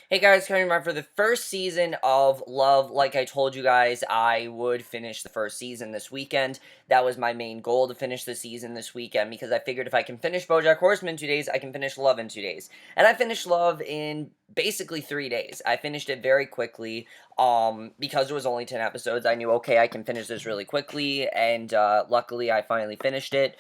Hey guys, coming back for the first season of Love. Like I told you guys, I would finish the first season this weekend. That was my main goal, to finish the season this weekend, because I figured if I can finish BoJack Horseman in 2 days, I can finish Love in 2 days. And I finished Love in basically 3 days. I finished it very quickly, because it was only 10 episodes. I knew, okay, I can finish this really quickly, and luckily I finally finished it.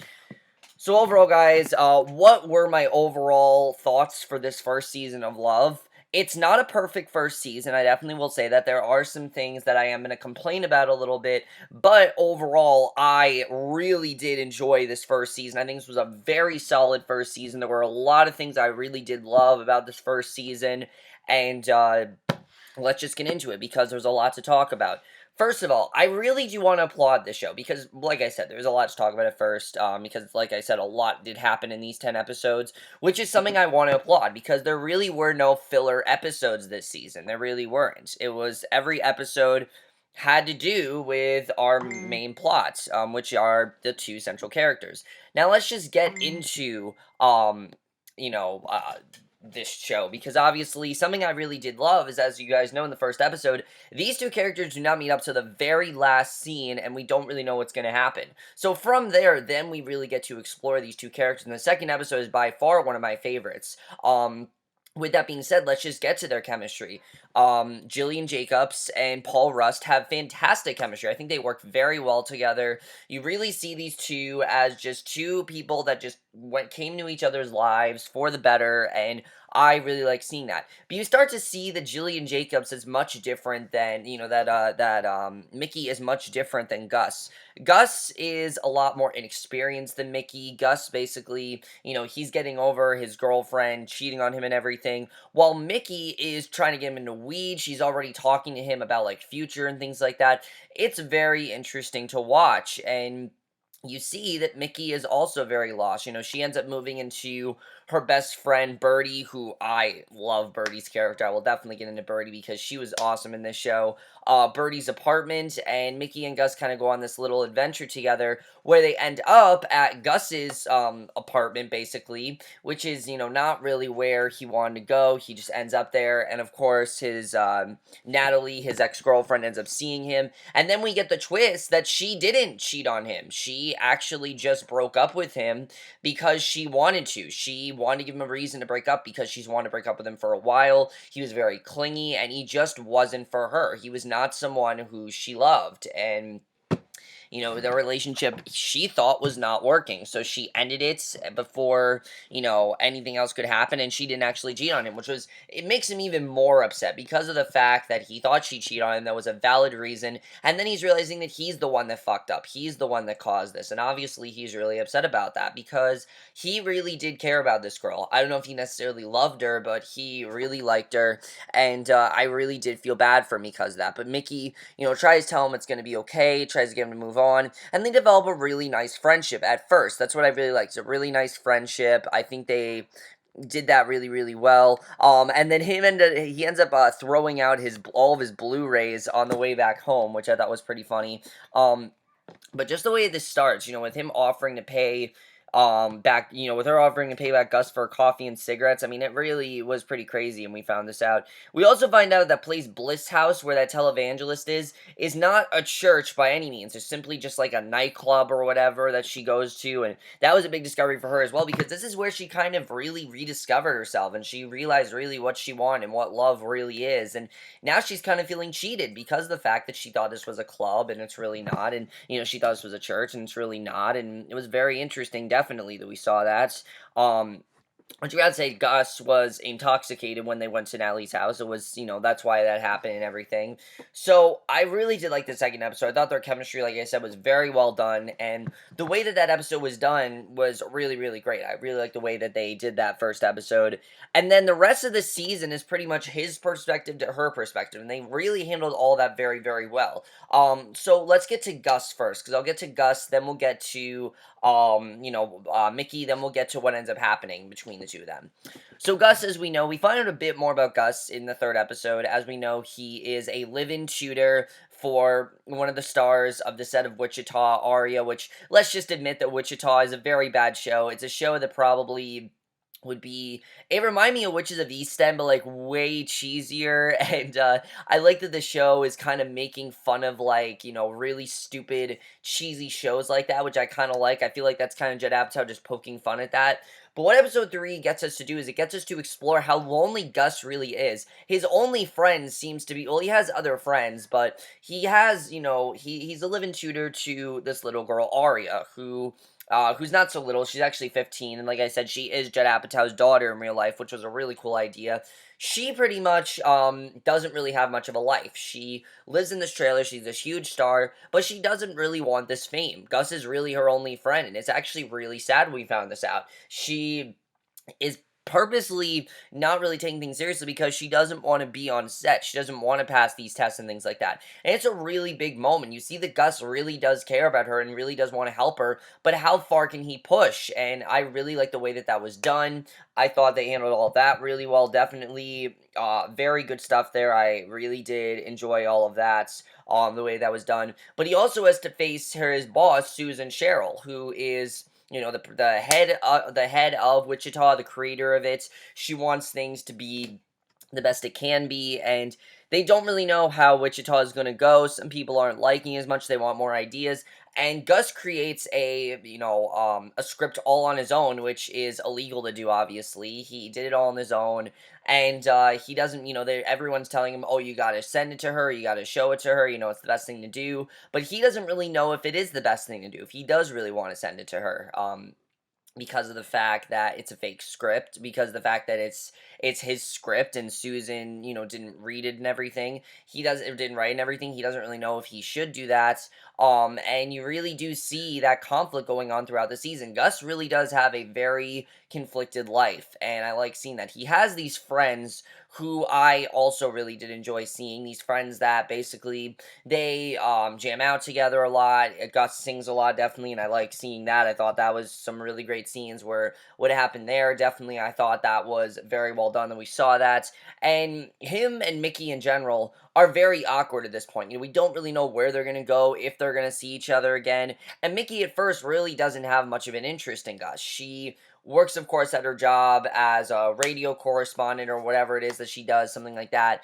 So overall, guys, what were my overall thoughts for this first season of Love? It's not a perfect first season. I definitely will say that there are some things that I am going to complain about a little bit, but overall, I really did enjoy this first season. I think this was a very solid first season. There were a lot of things I really did love about this first season, and let's just get into it because there's a lot to talk about. First of all, I really do want to applaud this show because, like I said, there's a lot to talk about at first. Because, like I said, a lot did happen in these 10 episodes, which is something I want to applaud because there really were no filler episodes this season. There really weren't. It was every episode had to do with our main plots, which are the two central characters. Now, let's just get into, you know, this show, because obviously something I really did love is, as you guys know in the first episode, these two characters do not meet up to the very last scene, and we don't really know what's going to happen. So from there, then we really get to explore these two characters, and the second episode is by far one of my favorites. With that being said, let's just get to their chemistry. Jillian Jacobs and Paul Rust have fantastic chemistry. I think they work very well together. You really see these two as just two people that just came to each other's lives for the better, and I really like seeing that. But you start to see that Jillian Jacobs is much different than, Mickey is much different than Gus. Gus is a lot more inexperienced than Mickey. Gus basically, he's getting over his girlfriend cheating on him and everything, while Mickey is trying to get him into weed. She's already talking to him about like future and things like that. It's very interesting to watch, and you see that Mickey is also very lost. She ends up moving into her best friend Birdie, who I love Birdie's character. I will definitely get into Birdie because she was awesome in this show. Birdie's apartment, and Mickey and Gus kind of go on this little adventure together where they end up at Gus's apartment, basically, which is, not really where he wanted to go. He just ends up there, and of course, his Natalie, his ex-girlfriend, ends up seeing him, and then we get the twist that she didn't cheat on him. She actually just broke up with him because she wanted to. She wanted to give him a reason to break up because she's wanted to break up with him for a while. He was very clingy, and he just wasn't for her. He was not someone who she loved, and the relationship she thought was not working. So she ended it before, anything else could happen, and she didn't actually cheat on him, it makes him even more upset because of the fact that he thought she cheated on him. That was a valid reason. And then he's realizing that he's the one that fucked up. He's the one that caused this. And obviously he's really upset about that because he really did care about this girl. I don't know if he necessarily loved her, but he really liked her. And I really did feel bad for him because of that. But Mickey, tries to tell him it's going to be okay, tries to get him to move on, and they develop a really nice friendship at first. That's what I really liked. It's a really nice friendship. I think they did that really, really well. And then he ends up throwing out all of his Blu-rays on the way back home, which I thought was pretty funny. But just the way this starts, with him offering to pay back, with her offering to pay back Gus for coffee and cigarettes. I mean, it really was pretty crazy, and we found this out. We also find out that place Bliss House, where that televangelist is not a church by any means. It's simply just like a nightclub or whatever that she goes to, and that was a big discovery for her as well, because this is where she kind of really rediscovered herself, and she realized really what she wanted and what love really is, and now she's kind of feeling cheated because of the fact that she thought this was a club, and it's really not, and, she thought this was a church, and it's really not, and it was very interesting, definitely, that we saw that. But you gotta say, Gus was intoxicated when they went to Natalie's house. It was, that's why that happened and everything. So, I really did like the second episode. I thought their chemistry, like I said, was very well done. And the way that episode was done was really, really great. I really like the way that they did that first episode. And then the rest of the season is pretty much his perspective to her perspective. And they really handled all that very, very well. So let's get to Gus first, because I'll get to Gus, then we'll get to Mickey, then we'll get to what ends up happening between the two of them. So Gus, as we know, we find out a bit more about Gus in the third episode. As we know, he is a live-in tutor for one of the stars of the set of Wichita, Arya, which, let's just admit that Wichita is a very bad show. It's a show that probably would be it remind me of Witches of East End, but like way cheesier. And I like that the show is kind of making fun of like, really stupid, cheesy shows like that, which I kind of like. I feel like that's kind of Judd Apatow just poking fun at that. But what episode 3 gets us to do is it gets us to explore how lonely Gus really is. His only friend seems to be, well, he has other friends, but he has, he's a live-in tutor to this little girl, Arya, who's not so little. She's actually 15, and like I said, she is Judd Apatow's daughter in real life, which was a really cool idea. She pretty much doesn't really have much of a life. She lives in this trailer. She's this huge star, but she doesn't really want this fame. Gus is really her only friend, and it's actually really sad when we found this out. She is purposely not really taking things seriously because she doesn't want to be on set. She doesn't want to pass these tests and things like that. And it's a really big moment. You see that Gus really does care about her and really does want to help her, but how far can he push? And I really like the way that that was done. I thought they handled all that really well. Definitely very good stuff there. I really did enjoy all of that. The way that was done. But he also has to face his boss, Susan Cheryl, who is the head of Wichita, the creator of it. She wants things to be the best it can be, and they don't really know how Wichita is going to go. Some people aren't liking as much. They want more ideas. And Gus creates a script all on his own, which is illegal to do, obviously. He did it all on his own, and he doesn't, everyone's telling him, oh, you gotta send it to her, you gotta show it to her, it's the best thing to do. But he doesn't really know if it is the best thing to do, if he does really want to send it to her. Because of the fact that it's a fake script, because of the fact that it's his script and Susan, didn't read it and everything. Didn't write and everything. He doesn't really know if he should do that. And you really do see that conflict going on throughout the season. Gus really does have a very conflicted life, and I like seeing that. He has these friends who I also really did enjoy seeing. These friends that basically they jam out together a lot. Gus sings a lot, definitely, and I like seeing that. I thought that was some really great scenes where what happened there. Definitely, I thought that was very well done that we saw that. And him and Mickey in general are very awkward at this point. We don't really know where they're going to go, if they're going to see each other again. And Mickey at first really doesn't have much of an interest in Gus. She works, of course, at her job as a radio correspondent or whatever it is that she does, something like that.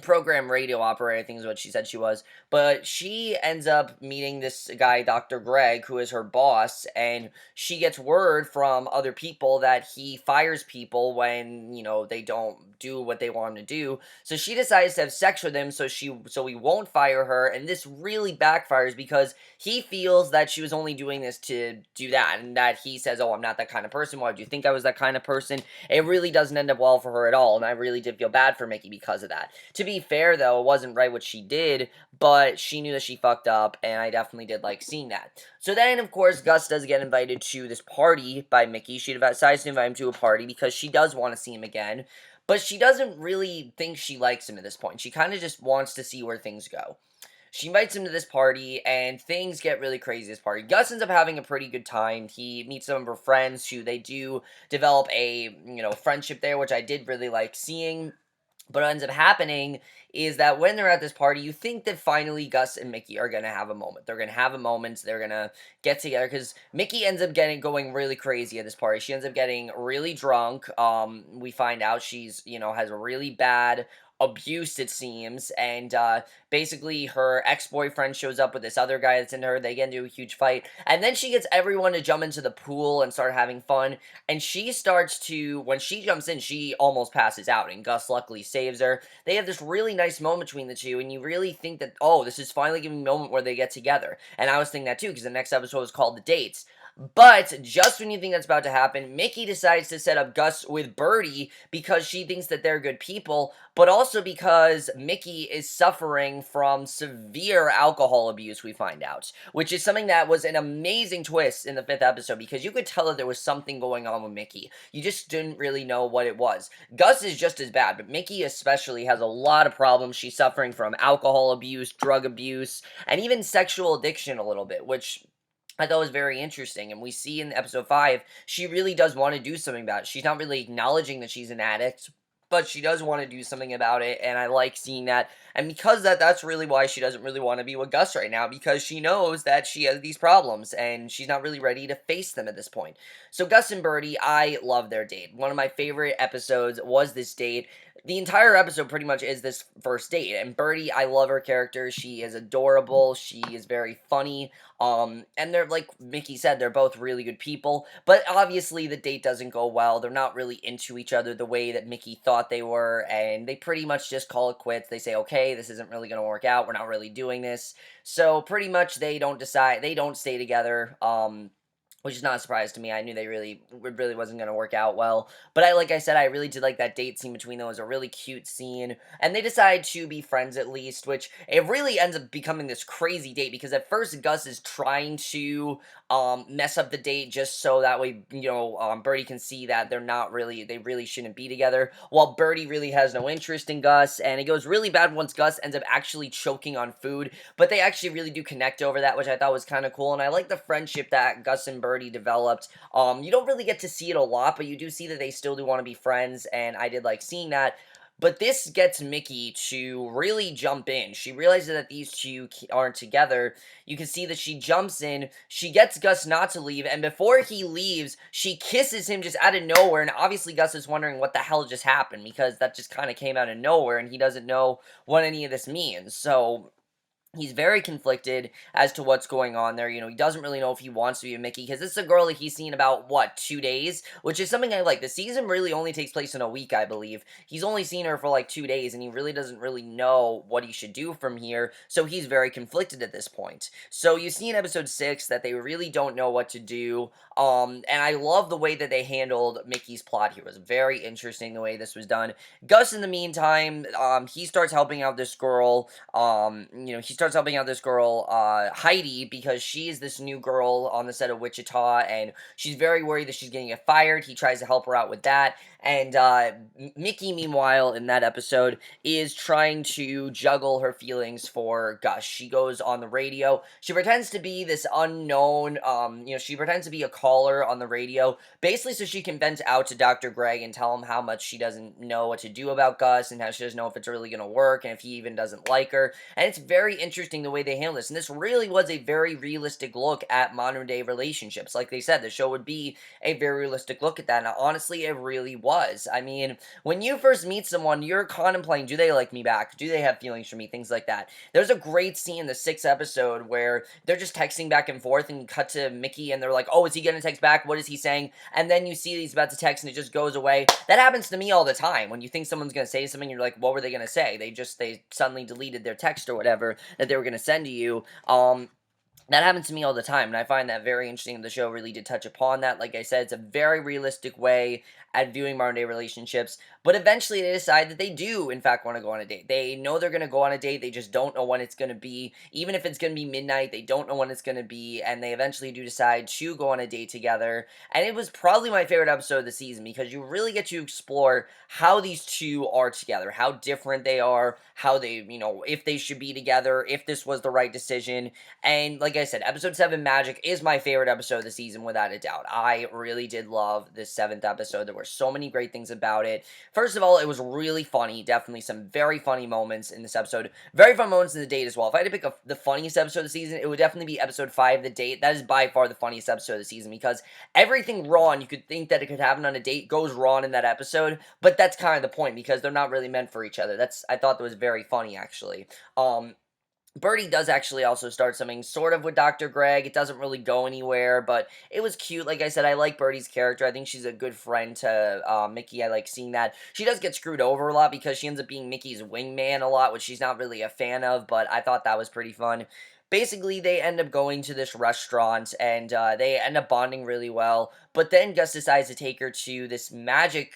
Program radio operator, I think is what she said she was. But she ends up meeting this guy, Dr. Greg, who is her boss, and she gets word from other people that he fires people when, they don't do what they want him to do. So she decides to have sex with him so he won't fire her, and this really backfires because he feels that she was only doing this to do that, and that he says, oh, I'm not that kind of person. Why would you think I was that kind of person? It really doesn't end up well for her at all, and I really did feel bad for Mickey because of that. To be fair, though, it wasn't right what she did, but she knew that she fucked up, and I definitely did like seeing that. So then, of course, Gus does get invited to this party by Mickey. She decides to invite him to a party because she does want to see him again, but she doesn't really think she likes him at this point. She kind of just wants to see where things go. She invites him to this party, and things get really crazy at this party. Gus ends up having a pretty good time. He meets some of her friends who they do develop a, friendship there, which I did really like seeing. But what ends up happening is that when they're at this party, you think that finally Gus and Mickey are going to have a moment. They're going to have a moment. They're going to get together because Mickey ends up going really crazy at this party. She ends up getting really drunk. We find out she's, has a really bad abuse, it seems, and basically her ex-boyfriend shows up with this other guy that's into her. They get into a huge fight, and then she gets everyone to jump into the pool and start having fun, and when she jumps in, she almost passes out, and Gus luckily saves her. They have this really nice moment between the two, and you really think that, oh, this is finally giving a moment where they get together, and I was thinking that too, because the next episode was called The Dates. But just when you think that's about to happen, Mickey decides to set up Gus with Birdie because she thinks that they're good people, but also because Mickey is suffering from severe alcohol abuse, we find out, which is something that was an amazing twist in the 5th episode because you could tell that there was something going on with Mickey. You just didn't really know what it was. Gus is just as bad, but Mickey especially has a lot of problems. She's suffering from alcohol abuse, drug abuse, and even sexual addiction a little bit, which I thought was very interesting, and we see in episode 5, she really does want to do something about it. She's not really acknowledging that she's an addict, but she does want to do something about it, and I like seeing that. And because that's really why she doesn't really want to be with Gus right now, because she knows that she has these problems and she's not really ready to face them at this point. So Gus and Birdie, I love their date. One of my favorite episodes was this date. The entire episode pretty much is this first date. And Birdie, I love her character. She is adorable. She is very funny. And they're, like Mickey said, they're both really good people, but obviously the date doesn't go well. They're not really into each other the way that Mickey thought they were, and they pretty much just call it quits. They say, okay, this isn't really going to work out. We're not really doing this. So pretty much they don't stay together. Which is not a surprise to me. I knew it really wasn't going to work out well. But like I said, I really did like that date scene between them. It was a really cute scene. And they decide to be friends at least, which it really ends up becoming this crazy date because at first Gus is trying to mess up the date just so that way, Birdie can see that they really shouldn't be together. While Birdie really has no interest in Gus. And it goes really bad once Gus ends up actually choking on food. But they actually really do connect over that, which I thought was kind of cool. And I like the friendship that Gus and Birdie developed. You don't really get to see it a lot, but you do see that they still do want to be friends, and I did like seeing that. But this gets Mickey to really jump in. She realizes that these two aren't together. You can see that she jumps in. She gets Gus not to leave, and before he leaves, she kisses him just out of nowhere, and obviously Gus is wondering what the hell just happened, because that just kind of came out of nowhere, and he doesn't know what any of this means. So he's very conflicted as to what's going on there. He doesn't really know if he wants to be with Mickey, because this is a girl that he's seen about, 2 days? Which is something I like. The season really only takes place in a week, I believe. He's only seen her for, 2 days, and he really doesn't really know what he should do from here, so he's very conflicted at this point. So you see in episode 6 that they really don't know what to do, and I love the way that they handled Mickey's plot here. It was very interesting the way this was done. Gus, in the meantime, he starts helping out this girl, Heidi, because she is this new girl on the set of Wichita, and she's very worried that she's going to get fired. He tries to help her out with that, and Mickey, meanwhile, in that episode, is trying to juggle her feelings for Gus. She goes on the radio. She pretends to be this unknown, she pretends to be a caller on the radio, basically so she can vent out to Dr. Greg and tell him how much she doesn't know what to do about Gus, and how she doesn't know if it's really going to work, and if he even doesn't like her. And it's very interesting the way they handle this. And this really was a very realistic look at modern day relationships. Like they said, the show would be a very realistic look at that. And honestly, it really was. I mean, when you first meet someone, you're contemplating, do they like me back? Do they have feelings for me? Things like that. There's a great scene in the 6th episode where they're just texting back and forth, and you cut to Mickey and they're like, oh, is he going to text back? What is he saying? And then you see he's about to text and it just goes away. That happens to me all the time. When you think someone's going to say something, you're like, what were they going to say? They suddenly deleted their text or whatever that they were going to send to you. That happens to me all the time, and I find that very interesting. The show really did touch upon that. Like I said, it's a very realistic way at viewing modern-day relationships, but eventually they decide that they do, in fact, want to go on a date. They know they're going to go on a date, they just don't know when it's going to be. Even if it's going to be midnight, they don't know when it's going to be, and they eventually do decide to go on a date together, and it was probably my favorite episode of the season, because you really get to explore how these two are together, how different they are, how they, if they should be together, if this was the right decision. And like I said, episode 7, Magic, is my favorite episode of the season, without a doubt. I really did love this 7th episode. There were so many great things about it. First of all, it was really funny. Definitely some very funny moments in this episode. Very fun moments in the date as well. If I had to pick the funniest episode of the season, it would definitely be episode 5, The Date. That is by far the funniest episode of the season, because everything wrong you could think that it could happen on a date goes wrong in that episode, but that's kind of the point, because they're not really meant for each other. I thought that was very funny, actually. Birdie does actually also start something sort of with Dr. Greg. It doesn't really go anywhere, but it was cute. Like I said, I like Birdie's character. I think she's a good friend to Mickey. I like seeing that. She does get screwed over a lot because she ends up being Mickey's wingman a lot, which she's not really a fan of, but I thought that was pretty fun. Basically, they end up going to this restaurant, and they end up bonding really well. But then Gus decides to take her to this magic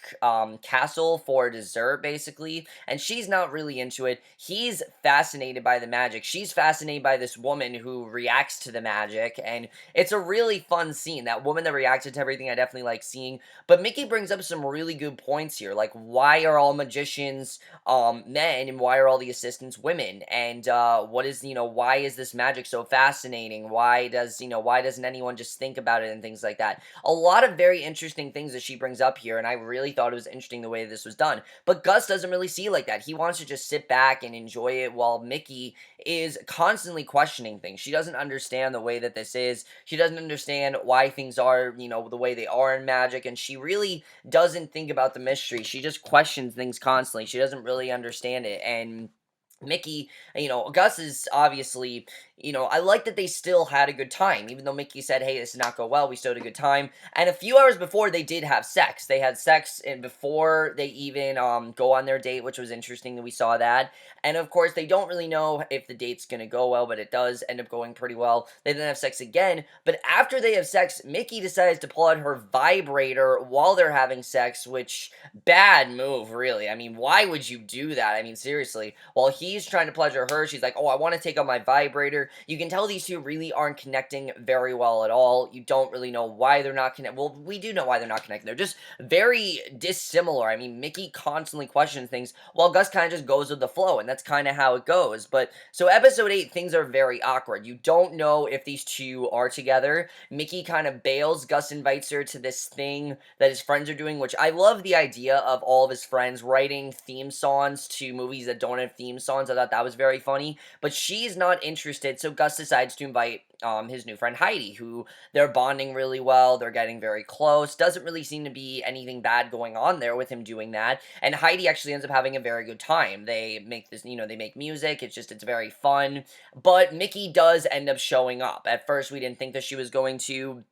castle for dessert, basically. And she's not really into it. He's fascinated by the magic. She's fascinated by this woman who reacts to the magic. And it's a really fun scene. That woman that reacted to everything, I definitely like seeing. But Mickey brings up some really good points here. Like, why are all magicians men, and why are all the assistants women? And why is this magic so fascinating? Why doesn't anyone just think about it and things like that? A lot lot of very interesting things that she brings up here, and I really thought it was interesting the way this was done. But Gus doesn't really see it like that. He wants to just sit back and enjoy it, while Mickey is constantly questioning things. She doesn't understand the way that this is. She doesn't understand why things are, the way they are in magic, and she really doesn't think about the mystery. She just questions things constantly. She doesn't really understand it. And Mickey, Gus is obviously, I like that they still had a good time. Even though Mickey said, hey, this did not go well, we still had a good time. And a few hours before, they did have sex. They had sex and before they even go on their date, which was interesting that we saw that. And of course, they don't really know if the date's going to go well, but it does end up going pretty well. They then have sex again. But after they have sex, Mickey decides to pull out her vibrator while they're having sex, which, bad move, really. I mean, why would you do that? I mean, seriously. While he's trying to pleasure her, she's like, oh, I want to take out my vibrator. You can tell these two really aren't connecting very well at all. You don't really know why they're not connected. Well, we do know why they're not connected. They're just very dissimilar. I mean, Mickey constantly questions things while Gus kind of just goes with the flow, and that's kind of how it goes. But so episode 8, things are very awkward. You don't know if these two are together. Mickey kind of bails. Gus invites her to this thing that his friends are doing, which I love the idea of all of his friends writing theme songs to movies that don't have theme songs. I thought that was very funny. But she's not interested, so Gus decides to invite his new friend Heidi, who they're bonding really well. They're getting very close. Doesn't really seem to be anything bad going on there with him doing that. And Heidi actually ends up having a very good time. They make this, they make music. It's very fun. But Mickey does end up showing up. At first, we didn't think that she was going to.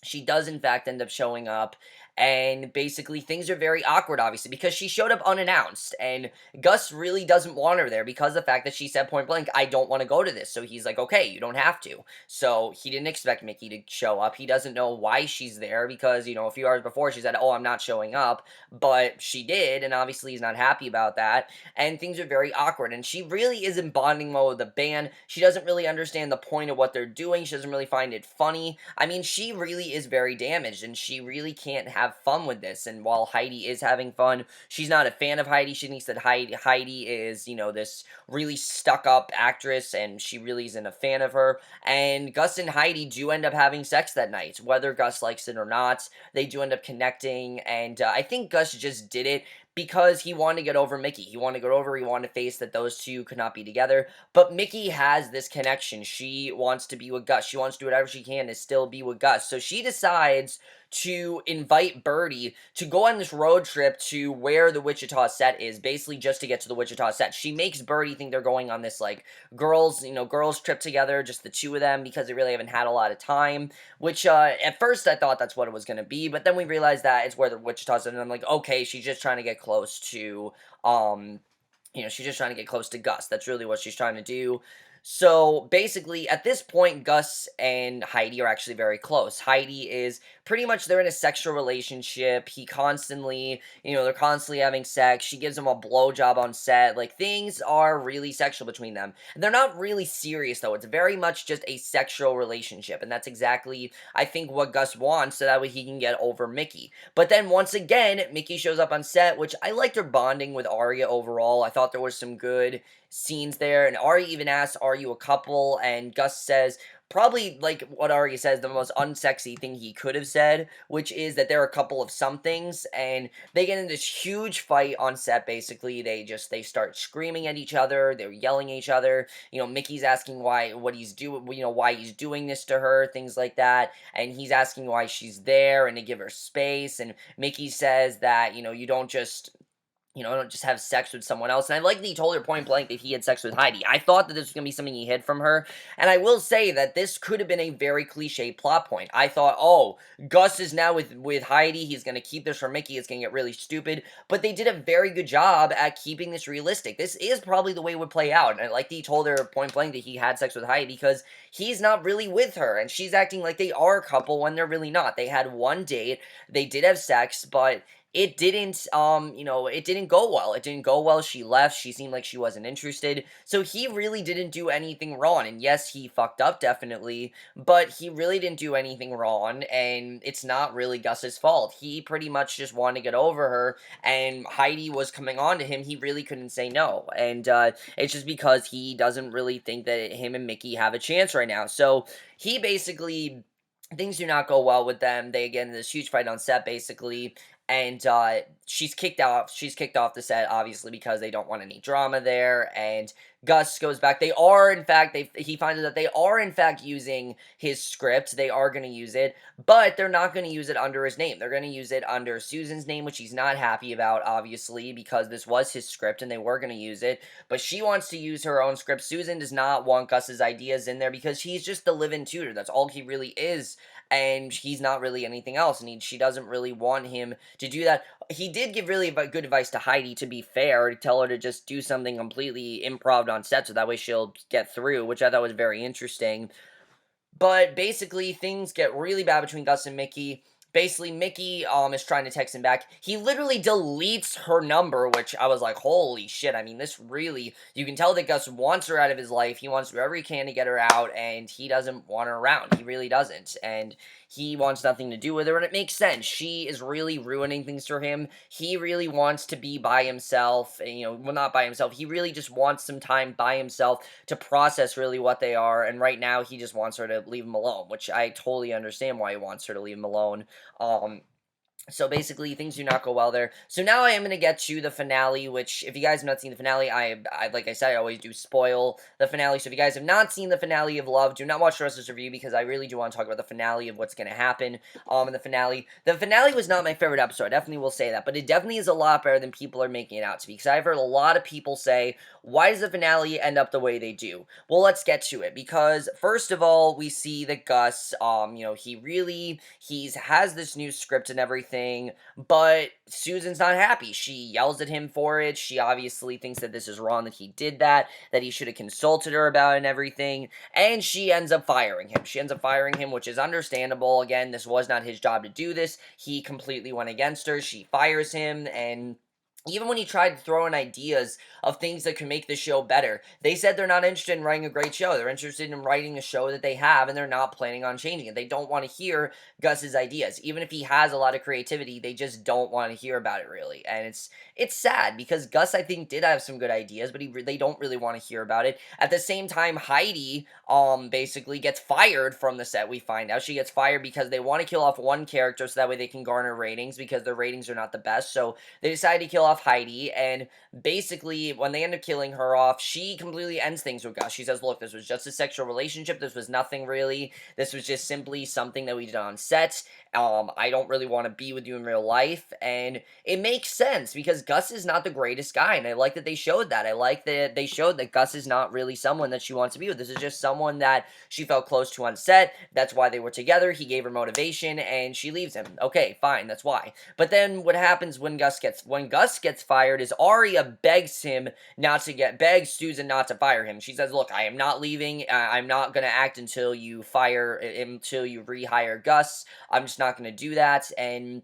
She does, in fact, end up showing up, and basically things are very awkward, obviously, because she showed up unannounced, and Gus really doesn't want her there because of the fact that she said point blank, I don't want to go to this, so he's like, okay, you don't have to. So he didn't expect Mickey to show up. He doesn't know why she's there because, a few hours before she said, oh, I'm not showing up, but she did, and obviously he's not happy about that, and things are very awkward, and she really is in bonding mode with the band. She doesn't really understand the point of what they're doing. She doesn't really find it funny. I mean, she really is very damaged, and she really can't have fun with this. And while Heidi is having fun, she's not a fan of Heidi. She thinks that Heidi is, this really stuck-up actress, and she really isn't a fan of her. And Gus and Heidi do end up having sex that night, whether Gus likes it or not. They do end up connecting, and I think Gus just did it because he wanted to get over Mickey. He wanted to face that those two could not be together. But Mickey has this connection. She wants to be with Gus. She wants to do whatever she can to still be with Gus. So she decides to invite Birdie to go on this road trip to where the Wichita set is, basically just to get to the Wichita set. She makes Birdie think they're going on this, girls trip together, just the two of them, because they really haven't had a lot of time, which, at first I thought that's what it was going to be, but then we realized that it's where the Wichita set, and I'm like, okay, she's just trying to get close to, she's just trying to get close to Gus. That's really what she's trying to do. So basically, at this point, Gus and Heidi are actually very close. Heidi is pretty much, they're in a sexual relationship. He constantly, they're constantly having sex. She gives him a blowjob on set. Things are really sexual between them. And they're not really serious, though. It's very much just a sexual relationship. And that's exactly, I think, what Gus wants, so that way he can get over Mickey. But then, once again, Mickey shows up on set, which I liked her bonding with Arya overall. I thought there was some good scenes there, and Arya even asks, are you a couple? And Gus says, probably like what Arya says, the most unsexy thing he could have said, which is that they're a couple of some things, and they get in this huge fight on set. Basically, they start screaming at each other, they're yelling at each other. Mickey's asking why he's doing this to her, things like that, and he's asking why she's there and to give her space, and Mickey says that, you don't just have sex with someone else. And I like that he told her point blank that he had sex with Heidi. I thought that this was going to be something he hid from her. And I will say that this could have been a very cliche plot point. I thought, oh, Gus is now with Heidi. He's going to keep this from Mickey. It's going to get really stupid. But they did a very good job at keeping this realistic. This is probably the way it would play out. And I like that he told her point blank that he had sex with Heidi because he's not really with her. And she's acting like they are a couple when they're really not. They had one date. They did have sex, but it didn't, it didn't go well. It didn't go well. She left. She seemed like she wasn't interested. So he really didn't do anything wrong. And yes, he fucked up, definitely, but he really didn't do anything wrong. And it's not really Gus's fault. He pretty much just wanted to get over her, and Heidi was coming on to him. He really couldn't say no. And it's just because he doesn't really think that him and Mickey have a chance right now. So he basically things do not go well with them. They get in this huge fight on set, basically, and she's kicked out. She's kicked off the set, obviously, because they don't want any drama there. And Gus goes back. They are, in fact, he finds out that they are, in fact, using his script. They are going to use it, but they're not going to use it under his name. They're going to use it under Susan's name, which he's not happy about, obviously, because this was his script and they were going to use it. But she wants to use her own script. Susan does not want Gus's ideas in there because he's just the live-in tutor. That's all he really is, and he's not really anything else, and she doesn't really want him to do that. He did give really good advice to Heidi, to be fair, to tell her to just do something completely improv on set, so that way she'll get through, which I thought was very interesting. But basically, things get really bad between Gus and Mickey. Basically, Mickey is trying to text him back. He literally deletes her number, which I was like, holy shit. I mean, this really, you can tell that Gus wants her out of his life. He wants to do whatever he can to get her out, and he doesn't want her around. He really doesn't. And he wants nothing to do with her, and it makes sense. She is really ruining things for him. He really wants to be by himself, and, well, not by himself. He really just wants some time by himself to process really what they are, and right now he just wants her to leave him alone, which I totally understand why he wants her to leave him alone. So basically, things do not go well there. So now I am going to get to the finale, which, if you guys have not seen the finale, I like I said, I always do spoil the finale. So if you guys have not seen the finale of Love, do not watch the rest of this review, because I really do want to talk about the finale of what's going to happen in the finale. The finale was not my favorite episode, I definitely will say that, but it definitely is a lot better than people are making it out to be, because I've heard a lot of people say, why does the finale end up the way they do? Well, let's get to it, because first of all, we see that Gus, he has this new script and everything, but Susan's not happy. She yells at him for it. She obviously thinks that this is wrong, that he did that he should have consulted her about it and everything, and she ends up firing him. She ends up firing him, which is understandable. Again, this was not his job to do this. He completely went against her. She fires him, and even when he tried to throw in ideas of things that could make the show better, they said they're not interested in writing a great show. They're interested in writing a show that they have, and they're not planning on changing it. They don't want to hear Gus's ideas. Even if he has a lot of creativity, they just don't want to hear about it, really. And it's sad, because Gus, I think, did have some good ideas, but they don't really want to hear about it. At the same time, Heidi basically gets fired from the set. We find out she gets fired because they want to kill off one character so that way they can garner ratings, because their ratings are not the best. So they decide to kill off Heidi, and basically, when they end up killing her off, she completely ends things with Gus. She says, look, this was just a sexual relationship. This was nothing really. This was just simply something that we did on set. I don't really want to be with you in real life. And it makes sense, because Gus is not the greatest guy, and I like that they showed that. I like that they showed that Gus is not really someone that she wants to be with. This is just someone that she felt close to on set. That's why they were together. He gave her motivation, and she leaves him. Okay, fine, that's why. But then what happens when Gus gets fired is Arya begs Susan not to fire him. She says, look, I am not leaving. I'm not going to act until you rehire Gus. I'm just not going to do that. And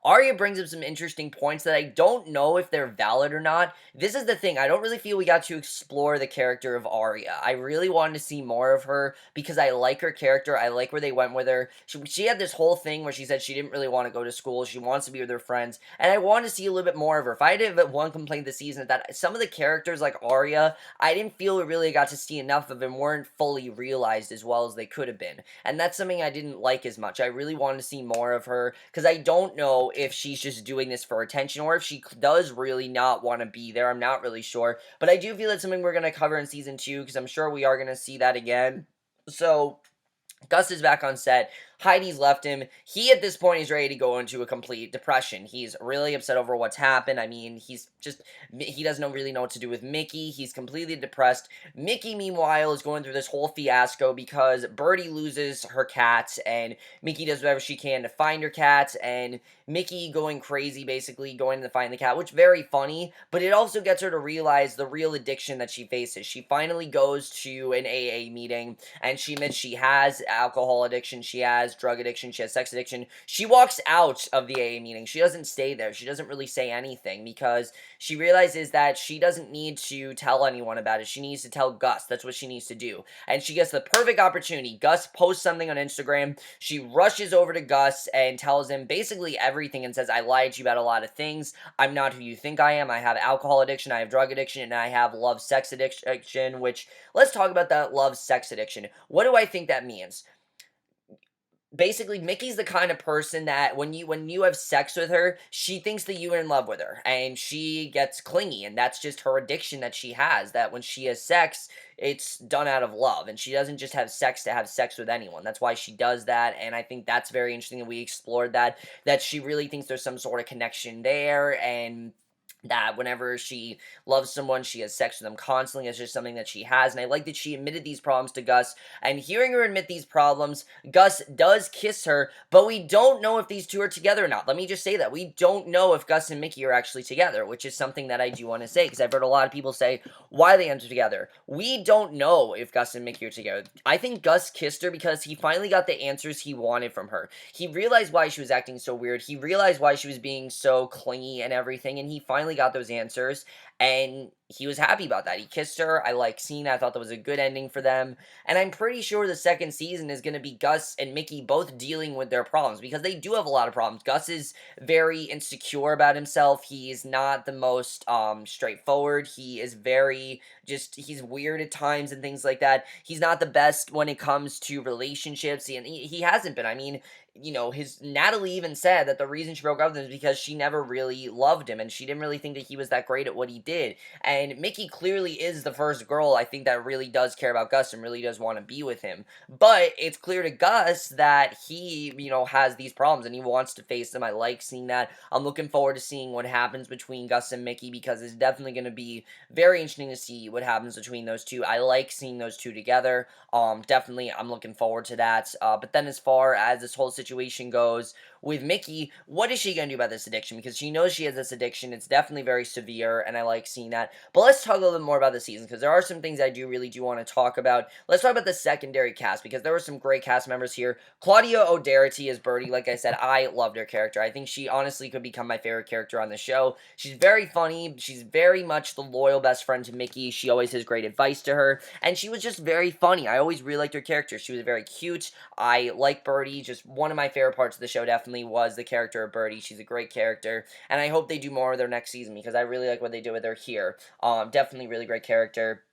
Arya brings up some interesting points that I don't know if they're valid or not. This is the thing. I don't really feel we got to explore the character of Arya. I really wanted to see more of her, because I like her character. I like where they went with her. She had this whole thing where she said she didn't really want to go to school. She wants to be with her friends. And I want to see a little bit more of her. If I did have one complaint this season, that some of the characters like Arya, I didn't feel we really got to see enough of, and weren't fully realized as well as they could have been. And that's something I didn't like as much. I really wanted to see more of her, because I don't know if she's just doing this for attention, or if she does really not want to be there. I'm not really sure, but I do feel that's something we're going to cover in season 2, because I'm sure we are going to see that again. So Gus is back on set. Heidi's left him. He, at this point, is ready to go into a complete depression. He's really upset over what's happened. I mean, he doesn't really know what to do with Mickey. He's completely depressed. Mickey, meanwhile, is going through this whole fiasco because Birdie loses her cat, and Mickey does whatever she can to find her cat, and Mickey going crazy, basically, going to find the cat, which very funny, but it also gets her to realize the real addiction that she faces. She finally goes to an AA meeting, and she admits she has alcohol addiction, she has drug addiction, she has sex addiction. She walks out of the AA meeting. She doesn't stay there. She doesn't really say anything, because she realizes that she doesn't need to tell anyone about it. She needs to tell Gus. That's what she needs to do. And she gets the perfect opportunity. Gus posts something on Instagram. She rushes over to Gus and tells him basically everything, and says, I lied to you about a lot of things. I'm not who you think I am. I have alcohol addiction, I have drug addiction, and I have love sex addiction, which, let's talk about that love sex addiction. What do I think that means? basically Mickey's the kind of person that when you have sex with her, she thinks that you are in love with her and she gets clingy, and that's just her addiction that she has, that when she has sex, it's done out of love, and she doesn't just have sex to have sex with anyone. That's why she does that, and I think that's very interesting that we explored that she really thinks there's some sort of connection there, and that whenever she loves someone, she has sex with them constantly. It's just something that she has. And I like that she admitted these problems to Gus. And hearing her admit these problems, Gus does kiss her, but we don't know if these two are together or not. Let me just say that. We don't know if Gus and Mickey are actually together, which is something that I do want to say, because I've heard a lot of people say why they enter together. We don't know if Gus and Mickey are together. I think Gus kissed her because he finally got the answers he wanted from her. He realized why she was acting so weird. He realized why she was being so clingy and everything, and he finally got those answers, and he was happy about that. He kissed her. I like seeing that. I thought that was a good ending for them. And I'm pretty sure the second season is going to be Gus and Mickey both dealing with their problems, because they do have a lot of problems. Gus is very insecure about himself. He is not the most straightforward. He is very he's weird at times and things like that. He's not the best when it comes to relationships, and he hasn't been. I mean, his Natalie even said that the reason she broke up with him is because she never really loved him and she didn't really think that he was that great at what he did. And Mickey clearly is the first girl, I think, that really does care about Gus and really does want to be with him. But it's clear to Gus that he, has these problems and he wants to face them. I like seeing that. I'm looking forward to seeing what happens between Gus and Mickey, because it's definitely going to be very interesting to see what happens between those two. I like seeing those two together. Definitely, I'm looking forward to that. But then as far as this whole situation goes with Mickey, what is she going to do about this addiction? Because she knows she has this addiction. It's definitely very severe, and I like seeing that. But let's talk a little bit more about the season, because there are some things I really do want to talk about. Let's talk about the secondary cast, because there were some great cast members here. Claudia O'Doherty as Birdie. Like I said, I loved her character. I think she honestly could become my favorite character on the show. She's very funny. She's very much the loyal best friend to Mickey. She always has great advice to her, and she was just very funny. I always really liked her character. She was very cute. I like Birdie. Just one of my favorite parts of the show definitely was the character of Birdie. She's a great character, and I hope they do more of their next season, because I really like what they did with her here. Definitely really great character.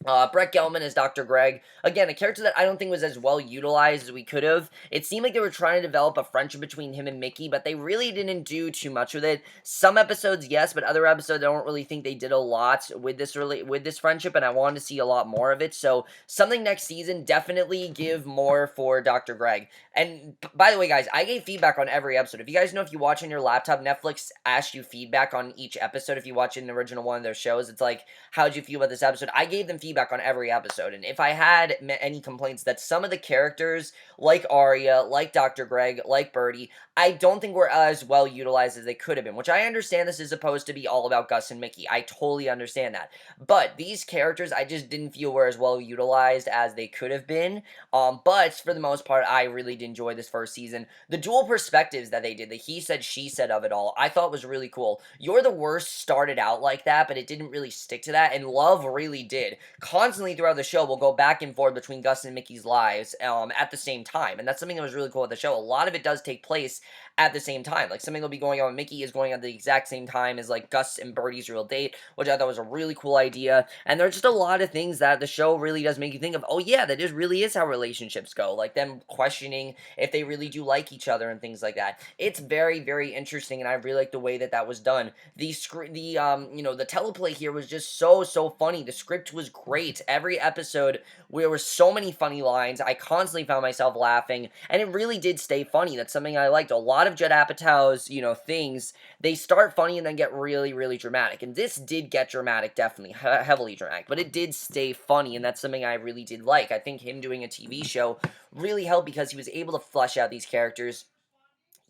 Brett Gelman as Dr. Greg. Again, a character that I don't think was as well utilized as we could have. It seemed like they were trying to develop a friendship between him and Mickey, but they really didn't do too much with it. Some episodes, yes, but other episodes, I don't really think they did a lot with this friendship, and I wanted to see a lot more of it. So, something next season, definitely give more for Dr. Greg. And by the way, guys, I gave feedback on every episode. If you guys know, if you watch on your laptop, Netflix asks you feedback on each episode. If you watch an original one of their shows, it's like, how'd you feel about this episode? I gave them feedback on every episode, and if I had any complaints that some of the characters, like Arya, like Dr. Greg, like Birdie, I don't think were as well utilized as they could have been, which I understand this is supposed to be all about Gus and Mickey. I totally understand that. But these characters, I just didn't feel were as well utilized as they could have been. But for the most part, I really did enjoy this first season. The dual perspectives that they did, the he said, she said of it all, I thought was really cool. You're the Worst started out like that, but it didn't really stick to that, and Love really did. Constantly throughout the show, we'll go back and forth between Gus and Mickey's lives at the same time, and that's something that was really cool with the show. A lot of it does take place at the same time. Like, something that'll be going on with Mickey is going on at the exact same time as, like, Gus and Birdie's real date, which I thought was a really cool idea. And there's just a lot of things that the show really does make you think of, oh yeah, that really is how relationships go. Like, them questioning if they really do like each other and things like that. It's very, very interesting, and I really like the way that was done. The teleplay here was just so funny. The script was great. Every episode, there were so many funny lines. I constantly found myself laughing, and it really did stay funny. That's something I liked. A lot of Judd Apatow's, things, they start funny and then get really, really dramatic. And this did get dramatic, definitely, heavily dramatic, but it did stay funny, and that's something I really did like. I think him doing a TV show really helped, because he was able to flesh out these characters.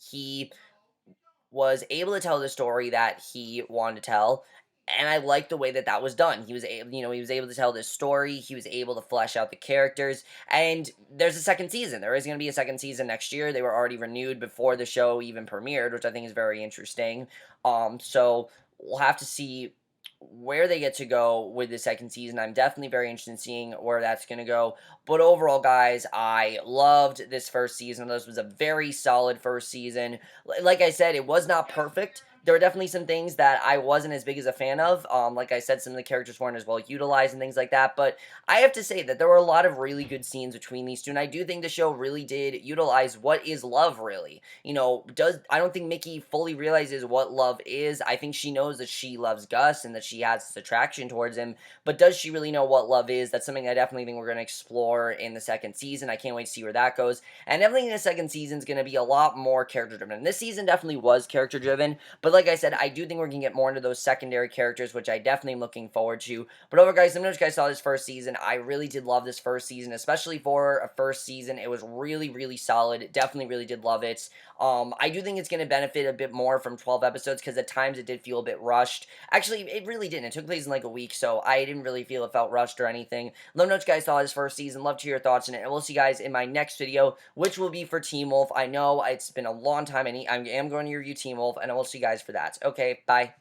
He was able to tell the story that he wanted to tell, and I liked the way that was done. He was able, he was able to tell this story. He was able to flesh out the characters, and there's a second season. There is going to be a second season next year. They were already renewed before the show even premiered, which I think is very interesting. So we'll have to see where they get to go with the second season. I'm definitely very interested in seeing where that's going to go. But overall, guys, I loved this first season. This was a very solid first season. Like I said, it was not perfect. there were definitely some things that I wasn't as big as a fan of. Like I said, some of the characters weren't as well utilized and things like that. But I have to say that there were a lot of really good scenes between these two, and I do think the show really did utilize what is love. Really, does I don't think Mickey fully realizes what love is. I think she knows that she loves Gus and that she has this attraction towards him, but does she really know what love is? That's something I definitely think we're going to explore in the second season. I can't wait to see where that goes. And definitely in the second season is going to be a lot more character driven. And this season definitely was character driven, but like I said, I do think we're going to get more into those secondary characters, which I definitely am looking forward to. But overall, guys, let me know if you guys saw this first season. I really did love this first season, especially for a first season. It was really, really solid. Definitely really did love it. I do think it's going to benefit a bit more from 12 episodes because at times it did feel a bit rushed. Actually, it really didn't. It took place in like a week, so I didn't really feel it felt rushed or anything. Let me know what you guys thought of this first season. Love to hear your thoughts on it, and we'll see you guys in my next video, which will be for Teen Wolf. I know it's been a long time, and I am going to review Teen Wolf, and I will see you guys for that. Okay, bye.